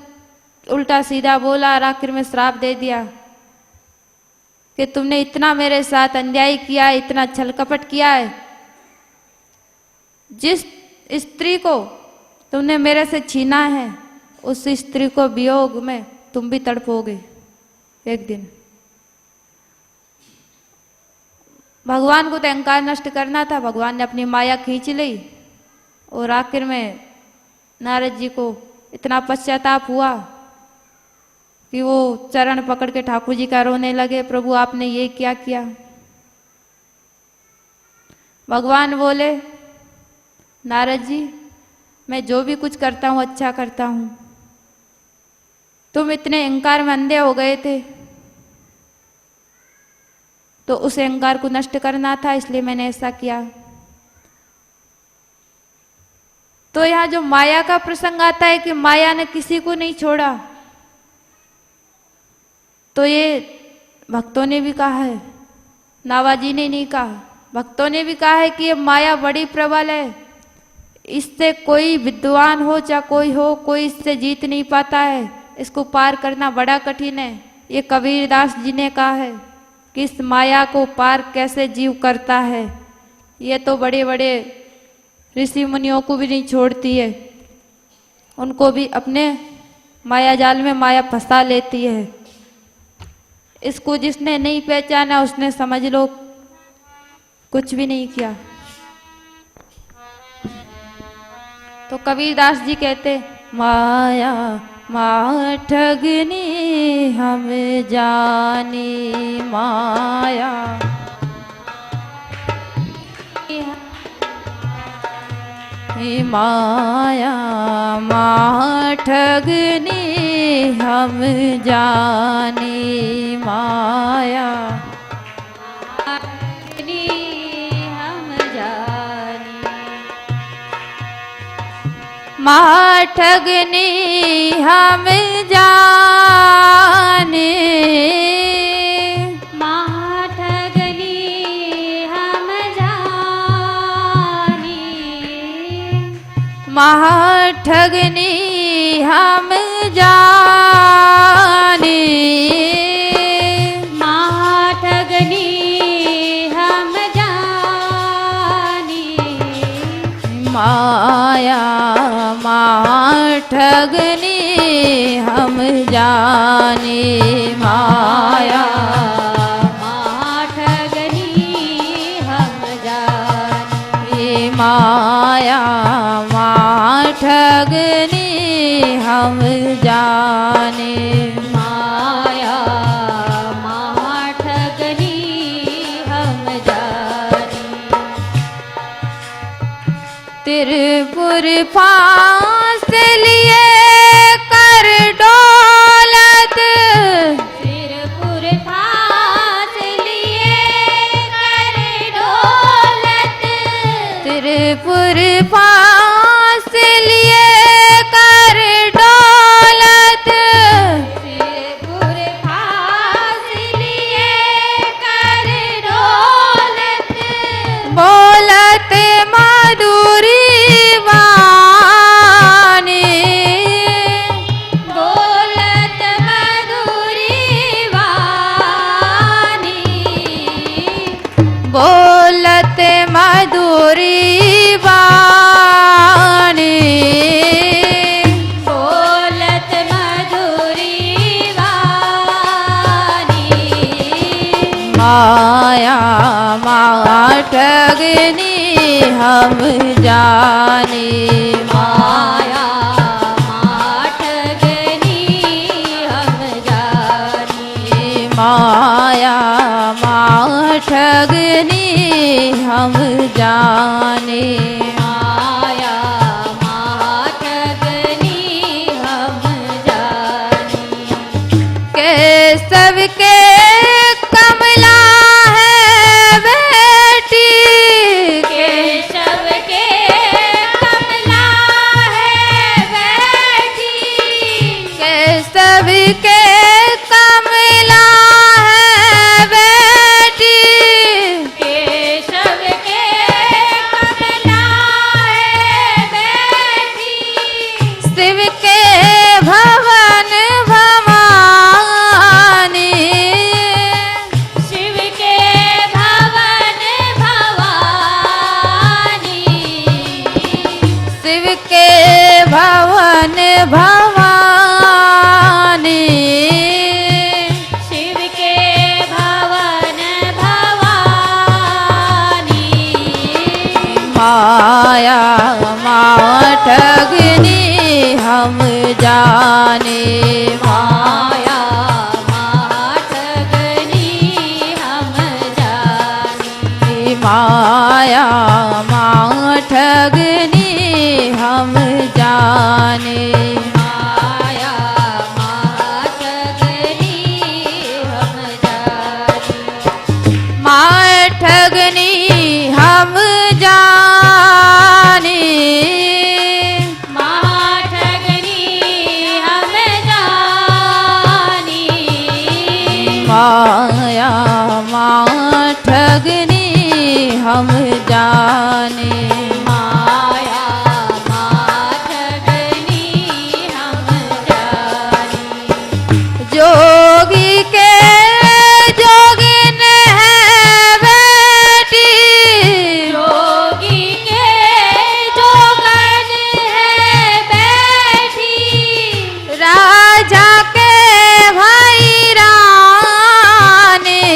उल्टा सीधा बोला, और आखिर में श्राप दे दिया कि तुमने इतना मेरे साथ अन्याय किया है, इतना छल कपट किया है, जिस स्त्री को तुमने मेरे से छीना है उस स्त्री को वियोग में तुम भी तड़पोगे एक दिन। भगवान को तो अहंकार नष्ट करना था, भगवान ने अपनी माया खींच ली, और आखिर में नारद जी को इतना पश्चाताप हुआ कि वो चरण पकड़ के ठाकुर जी का रोने लगे, प्रभु आपने ये क्या किया। भगवान बोले, नारद जी मैं जो भी कुछ करता हूं अच्छा करता हूं, तुम इतने अहंकार में अंधे हो गए थे, तो उस अहंकार को नष्ट करना था, इसलिए मैंने ऐसा किया। तो यहां जो माया का प्रसंग आता है कि माया ने किसी को नहीं छोड़ा, तो ये भक्तों ने भी कहा है, नावाजी ने नहीं कहा, भक्तों ने भी कहा है कि ये माया बड़ी प्रबल है, इससे कोई विद्वान हो चाहे कोई हो, कोई इससे जीत नहीं पाता है, इसको पार करना बड़ा कठिन है। ये कबीरदास जी ने कहा है कि इस माया को पार कैसे जीव करता है, ये तो बड़े बड़े ऋषि मुनियों को भी नहीं छोड़ती है, उनको भी अपने माया जाल में माया फंसा लेती है। इसको जिसने नहीं पहचाना उसने समझ लो कुछ भी नहीं किया। तो कबीरदास जी कहते, माया मा ठगनी हम जानी माया माया माँ ठगनी हम जाने माया ठगनी हम जाने माँ ठगनी हम जाने महाठगनी हम जाने महाठगनी हम जाने माया महाठगनी हम जाने माया महाठगनी हम जाने माया ठगनी हम जाने माया महाठगनी हम जाने त्रिपुर फांस लिए कर डोलत त्रिपुर फांस लिए कर डोलत त्रिपुर फांस लिए कर डोलत त्रिपुर फांस लिए कर डोलत बोलत मधुरी वाणी बोलत मधुरी वाणी बोलत मधुरी वाणी बोलत मधुरी वाणी माया माठगनी हम जाने माया माठगनी हम जाने माया माठगनी हम जाने माया माठगनी हम जाने केशव के कमला है बेटी केशव के कमला है बेटी केशव के कमला है बेटी केशव के कमला है बेटी शिव के भवन भवानी शिव के भवन भवानी शिव के भवन भवानी शिव के भवन भवानी माया माठगनी हम जाने माया माठगनी हम जाने माया माठगनी हम जाने माया माठगनी हम जाने माठगनी हम जाने माठगनी हम जाने माया माठगनी हम जाने माया माठगनी हम जाने जोगी के जोगिन है बेटी जोगी के जोगन है बेटी राजा के भाई रानी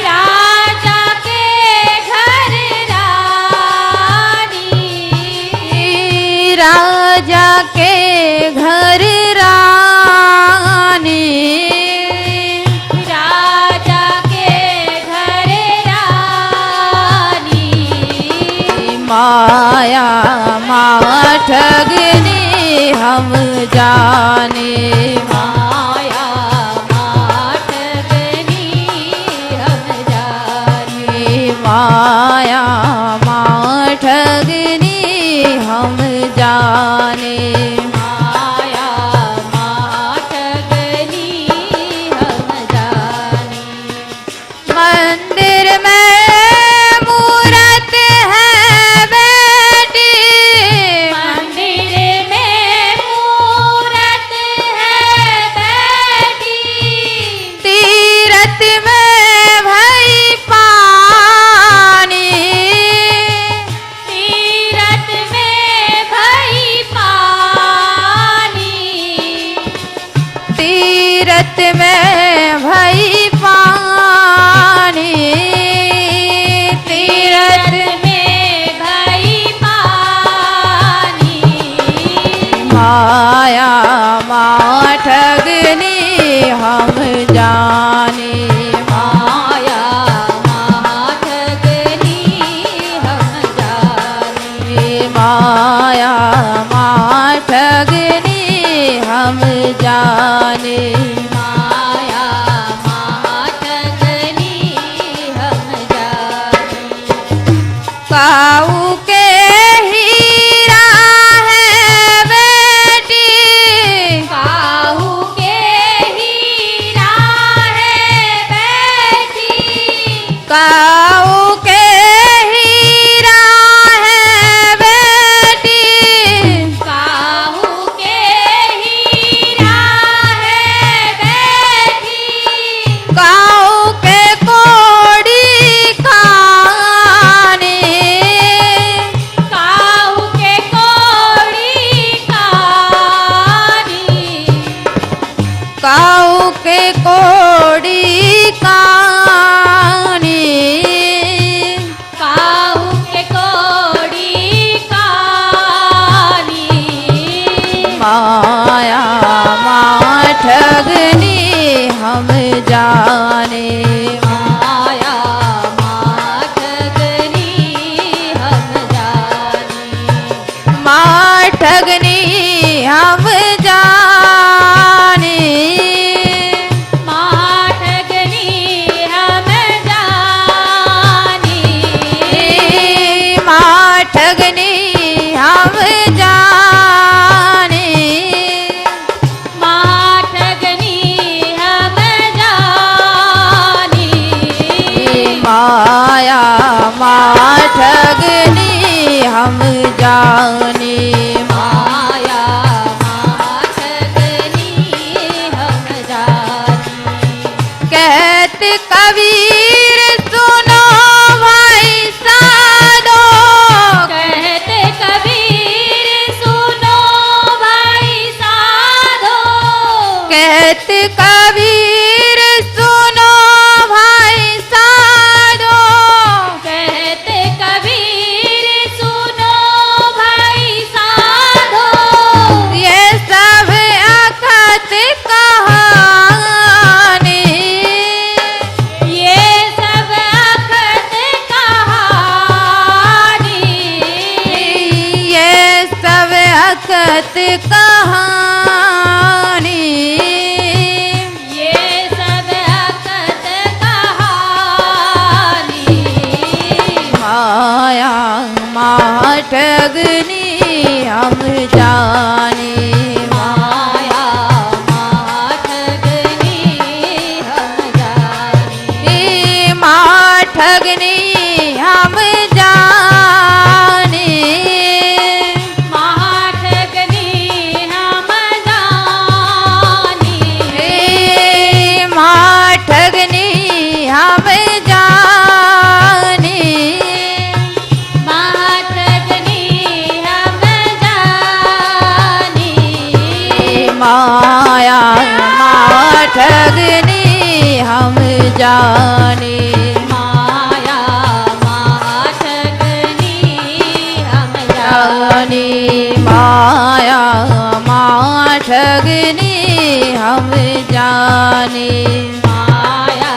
राजा के घर रानी राजा के घर रानी राजा के घर रानी माया माँ ठगनी हम जाने, माया माँ ठगनी हम जाने, माया माँ ठगनी हम जाने, माया माँ ठगनी हम जाने। मंदिर में मूरत है बेटी, मंदिर में मूरत है बैठी, तीरथ में भई पानी, तीरथ में भई पानी, तीरथ में भई पानी, तीरथ में भई पानी, माया माँ ठगनी हम जाने, माया माँ ठगनी हम जाने, माया माँ ठगनी हम जाने, माया माँ ठगनी हम जाने। काऊ के हीरा है बेटी, काहू के हीरा है बैठी, काऊ के हीरा है बेटी, काहू के हीरा है बैठी, काऊ के कोड़ी खाने, काहू के कोड़ी कानी, काऊ के कोड़ी कानी, काहू के कोड़ी कानी, माया माँ ठगनी हम जाने, माया माँ ठगनी हम जाने, माँ ठगनी हम जाने, माँ ठगनी हम जाने, माँ ठगनी हम जाने, माँ ठगनी हम जाने, माया माँ ठगनी हम जाने, माया माँ ठगनी हम जाने। कहत कबीर सुनो भाई साधो, कहते कबीर सुनो भाई साधो, कहत कबीर सुनो भाई साधो, कहते कबीर सुनो भाई साधो, ये सब अखत कहानी, ये सब अखत कहानी, ये सब अखत कहानी, ये सब अखत कहानी, माया माँ ठगनी हम जाने, माया माँ ठगनी हम जाने, माँ ठगनी हम जाने, माँ ठगनी हम जाने, माँ ठगनी हम जाने, माँ ठगनी हम जाने, माया माँ ठगनी हम जाने, माया माँ ठगनी हम जाने, माया माँ ठगनी हम जाने, माया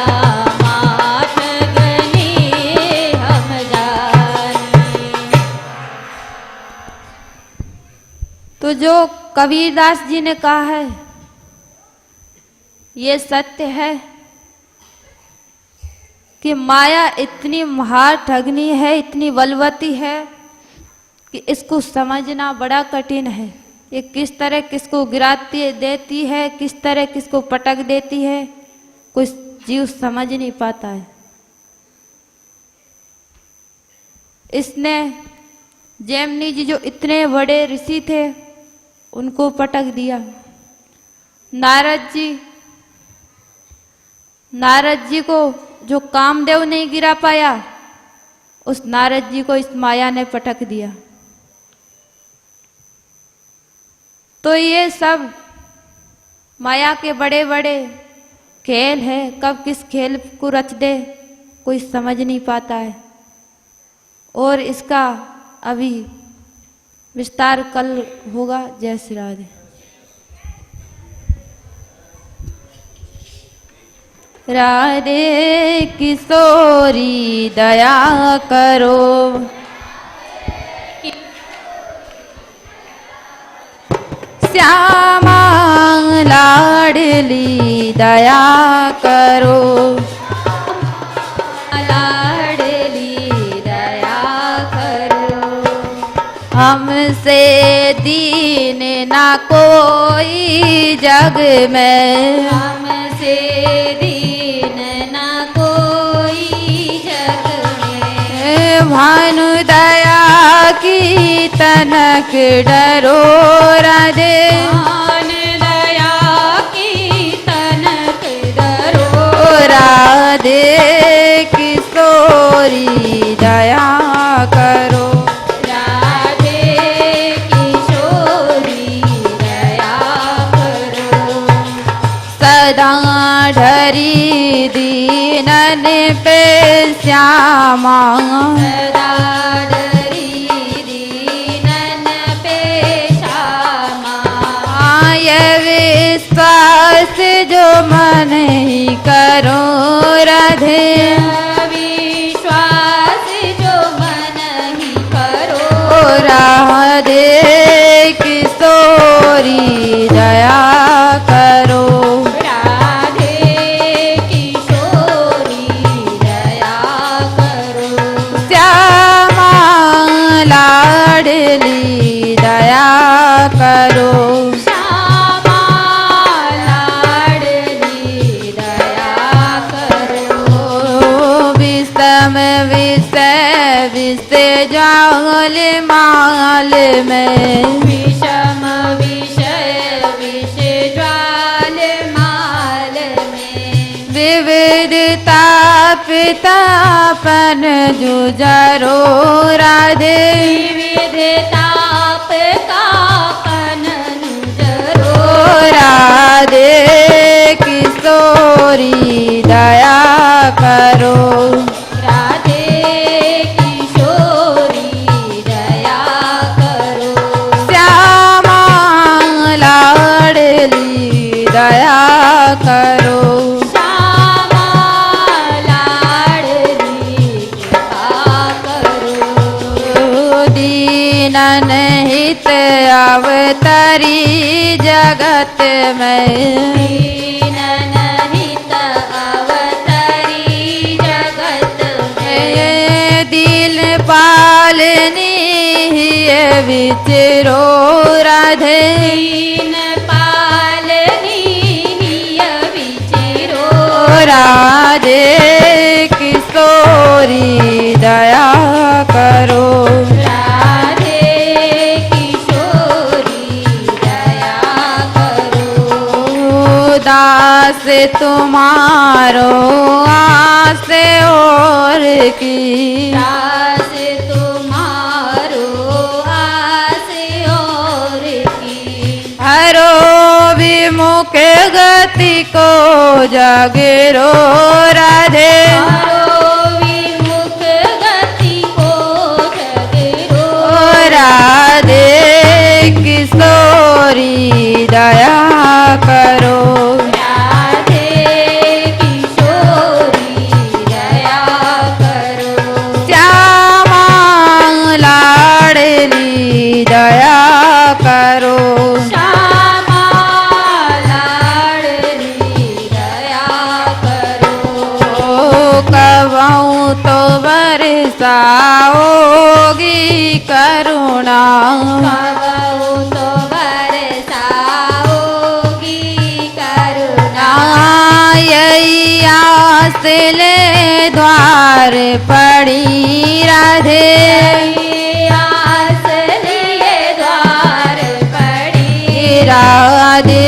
माँ ठगनी हम जाने। तो जो कबीरदास जी ने कहा है ये सत्य है कि माया इतनी महाठगनी है, इतनी बलवती है कि इसको समझना बड़ा कठिन है। ये किस तरह किसको गिराती देती है, किस तरह किसको पटक देती है, कोई जीव समझ नहीं पाता है। इसने जैमिनी जी जो इतने बड़े ऋषि थे उनको पटक दिया। नारद जी को जो कामदेव नहीं गिरा पाया, उस नारद जी को इस माया ने पटक दिया। तो ये सब माया के बड़े बड़े खेल है। कब किस खेल को रच दे कोई समझ नहीं पाता है। और इसका अभी विस्तार कल होगा। जय श्री राधे। राधे किशोरी दया करो, श्यामा लाडली दया करो, लाडली दया करो। हमसे दीन ना कोई जग में, हमसे दीन ना कोई जग में। भानु दया की तनक डरो राधे, भानु दया की तनक डरो राधे किशोरी दया करो, राधे किशोरी दया करो। सदा ढरी दीनन पे श्यामा, सदा विश्वास जो मन ही करो राधे, विश्वास जो मन ही करो राधे किशोरी दया करो, राधे किशोरी दया करो। श्यामा लाडली दया करो, विषय जाल माल में, विषम विषय विषय ज्वाल माल में। विविध ताप तापन जुझरो राधे, विविध ताप तापन जुझरो राधे किशोरी दया करो, दया करो। श्यामा लाडली दया करो। दीनन हित अवतरी जगत में, दीनन हित अवतरी जगत में। दिल पालनी विचरो राधे, राधे किशोरी दया करो, राधे किशोरी दया करो। दास तुम्हारो आस और की, दास तुम्हारो आस और की। हरो विमुख गति को जागरो राधे, विमुख गति को जागरो राधे किशोरी दया करो, राधे किशोरी दया करो। श्यामा लाडली दया करो, ले द्वार पड़ी राधे आस लिए द्वार पड़ी राधे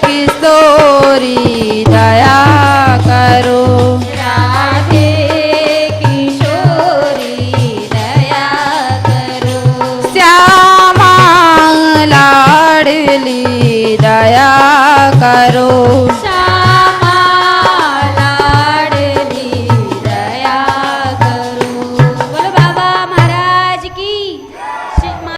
किशोरी दया करो राधे किशोरी दया करो श्यामा लाडली